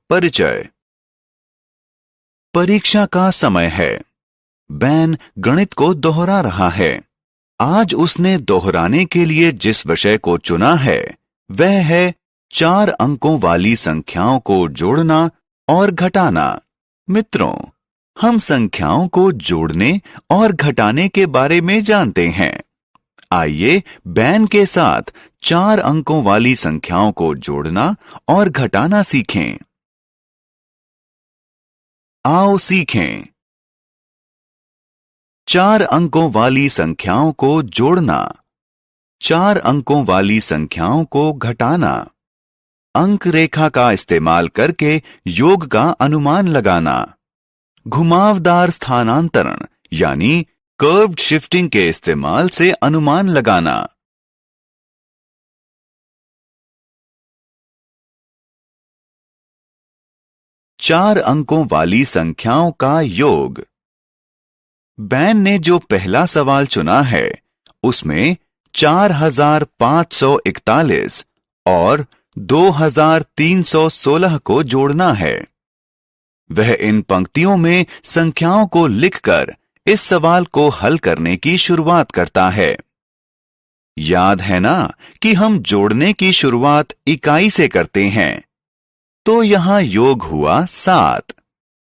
परिचय। परीक्षा का समय है। बैन गणित को दोहरा रहा है। आज उसने दोहराने के लिए जिस विषय को चुना है वह है 4 अंकों वाली संख्याओं को जोड़ना और घटाना। मित्रों, हम संख्याओं को जोड़ने और घटाने के बारे में जानते हैं। आइए बैन के साथ 4 अंकों वाली संख्याओं को जोड़ना और घटाना सीखें। आओ सीखें। 4 अंकों वाली संख्याओं को जोड़ना, 4 अंकों वाली संख्याओं को घटाना, अंक रेखा का इस्तेमाल करके योग का अनुमान लगाना, घुमावदार स्थानांतरण यानी कर्व्ड शिफ्टिंग के इस्तेमाल से अनुमान लगाना। चार अंकों वाली संख्याओं का योग। बैन ने जो पहला सवाल चुना है उसमें 4541 और 2316 को जोड़ना है। वह इन पंक्तियों में संख्याओं को लिखकर इस सवाल को हल करने की शुरुआत करता है। याद है ना कि हम जोड़ने की शुरुआत इकाई से करते हैं, तो यहां योग हुआ 7।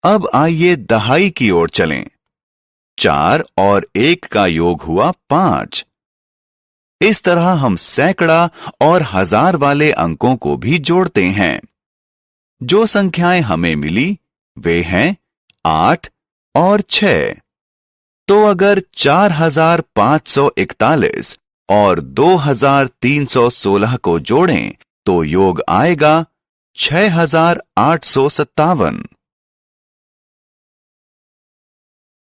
अब आइए दहाई की ओर चलें। 4 और 1 का योग हुआ 5। इस तरह हम सैकड़ा और हजार वाले अंकों को भी जोड़ते हैं। जो संख्याएं हमें मिली वे हैं 8 और 6। तो अगर 4541 और 2316 को जोड़ें तो योग आएगा 6857।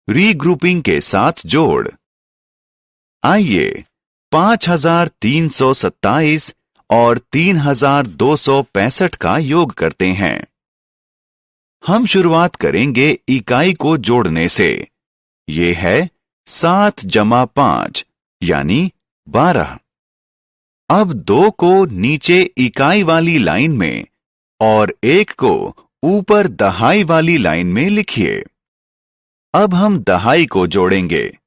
रीग्रुपिंग के साथ जोड़। आइए 5327 और 3265 का योग करते हैं। हम शुरुआत करेंगे इकाई को जोड़ने से। ये है 7 + 5 यानी 12। अब 2 को नीचे इकाई वाली लाइन में और 1 को ऊपर दहाई वाली लाइन में लिखिए। अब हम दहाई को जोड़ेंगे।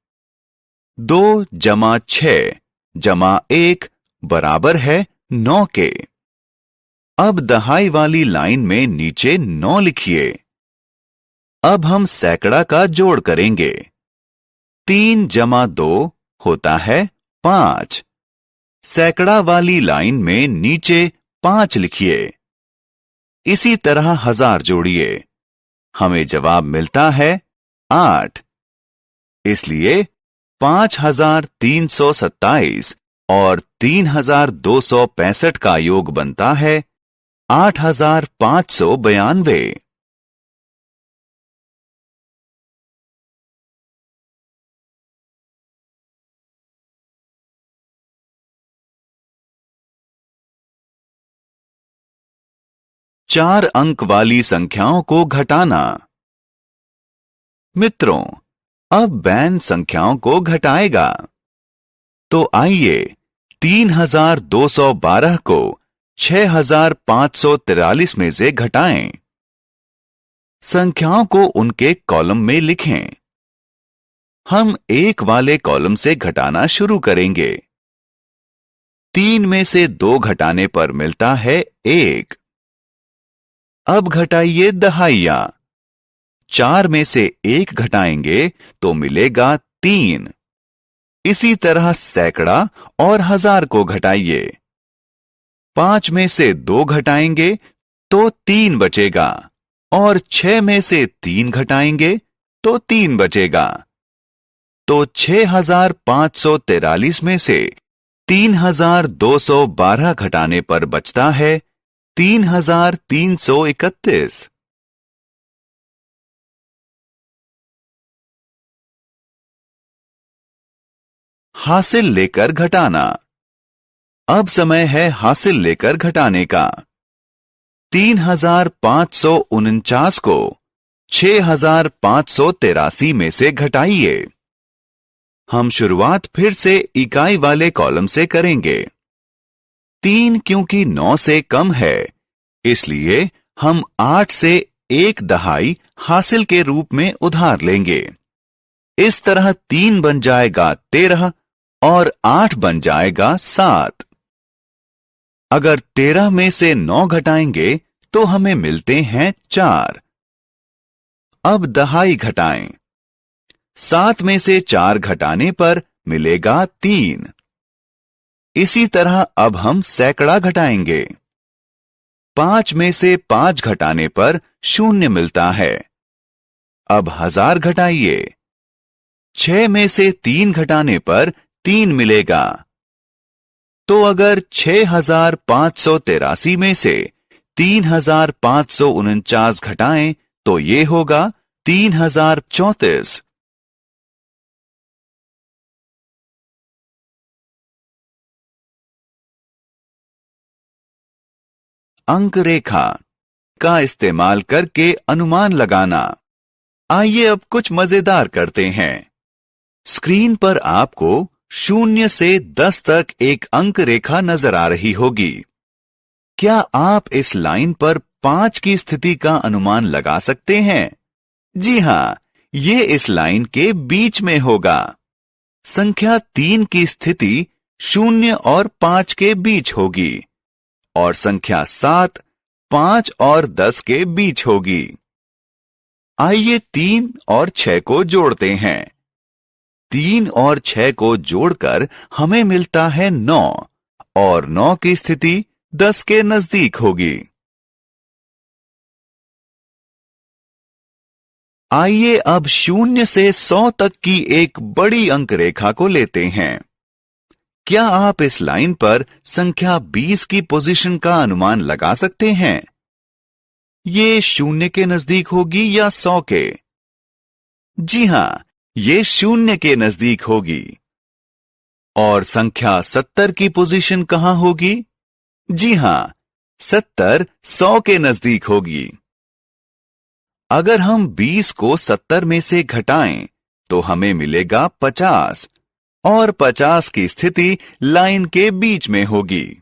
2 + 6 + 1 बराबर है 9 के। अब दहाई वाली लाइन में नीचे 9 लिखिए। अब हम सैकड़ा का जोड़ करेंगे। 3 + 2 होता है 5। सैकड़ा वाली लाइन में नीचे 5 लिखिए। इसी तरह हजार जोड़िए। हमें जवाब मिलता है 8। इसलिए 5327 और 3265 का योग बनता है 8592। चार अंक वाली संख्याओं को घटाना। मित्रों, अब बैन संख्याओं को घटाएगा। तो आइए 3212 को 6543 में से घटाएं। संख्याओं को उनके कॉलम में लिखें। हम 1 वाले कॉलम से घटाना शुरू करेंगे। 3 में से 2 घटाने पर मिलता है 1। अब घटाइए दहाइयां। 4 में से 1 घटाएंगे तो मिलेगा 3। इसी तरह सैकड़ा और हजार को घटाइए। 5 में से 2 घटाएंगे तो 3 बचेगा और 6 में से 3 घटाएंगे तो 3 बचेगा। तो 6543 में से 3212 घटाने पर बचता है 3331। हासिल लेकर घटाना। अब समय है हासिल लेकर घटाने का। 3549 को 6583 में से घटाइए। हम शुरुआत फिर से इकाई वाले कॉलम से करेंगे। 3 क्योंकि 9 से कम है, इसलिए हम 8 से 1 दहाई हासिल के रूप में उधार लेंगे। इस तरह 3 बन जाएगा 13 और 8 बन जाएगा 7। अगर 13 में से 9 घटाएंगे तो हमें मिलते हैं 4। अब दहाई घटाएं। 7 में से 4 घटाने पर मिलेगा 3। इसी तरह अब हम सैकड़ा घटाएंगे। 5 में से 5 घटाने पर 0 मिलता है। अब हजार घटाइए। 6 में से 3 घटाने पर 3 मिलेगा। तो अगर 6583 में से 3549 घटाएं तो ये होगा 3034। अंक रेखा का इस्तेमाल करके अनुमान लगाना। आइए अब कुछ मजेदार करते हैं। स्क्रीन पर आपको 0 से 10 तक एक अंक रेखा नजर आ रही होगी। क्या आप इस लाइन पर 5 की स्थिति का अनुमान लगा सकते हैं? जी हां, ये इस लाइन के बीच में होगा। संख्या 3 की स्थिति 0 और 5 के बीच होगी और संख्या 7 5 और 10 के बीच होगी। आइए 3 और 6 को जोड़ते हैं। 3 और 6 को जोड़कर हमें मिलता है 9 और 9 की स्थिति 10 के नजदीक होगी। आइए अब 0 से 100 तक की एक बड़ी अंक रेखा को लेते हैं। क्या आप इस लाइन पर संख्या 20 की पोजीशन का अनुमान लगा सकते हैं? ये 0 के नजदीक होगी या 100 के? जी हां, ये 0 के नजदीक होगी। और संख्या 70 की पोजीशन कहां होगी? जी हां, 70 100 के नजदीक होगी। अगर हम 20 को 70 में से घटाएं तो हमें मिलेगा 50 और 50 की स्थिति लाइन के बीच में होगी।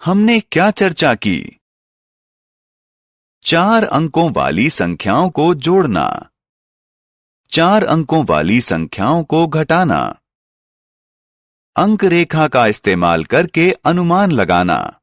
हमने क्या चर्चा की? 4 अंकों वाली संख्याओं को जोड़ना, 4 अंकों वाली संख्याओं को घटाना, अंक रेखा का इस्तेमाल करके अनुमान लगाना।